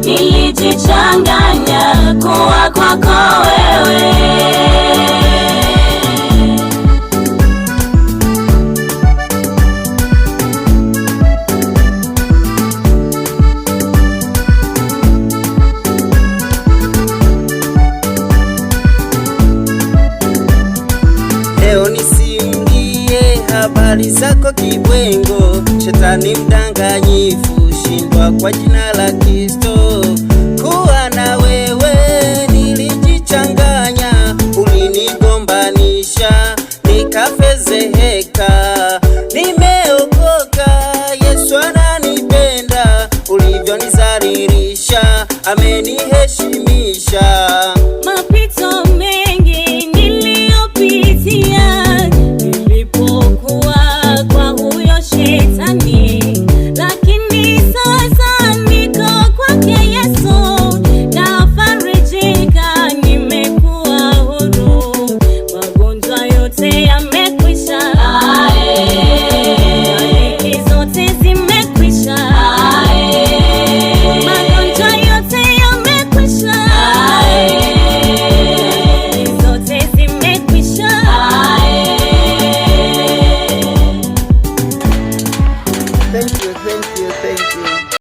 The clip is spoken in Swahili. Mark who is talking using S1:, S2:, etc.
S1: nilijichanganya kuwa kwako wewe.
S2: Leo nisimulie habari zako kibwengo, shetani mdanganyifu, shindwa kwa jina la Kristo. Kuwa na wewe nilijichanganya, ulinigombanisha nikafezeheka. Nimeokoka, Yesu ananipenda, ulivyonizalilisha ameniheshimisha.
S1: Mapito mengi niliyopitia nilipokuwa kwa huyo shetani,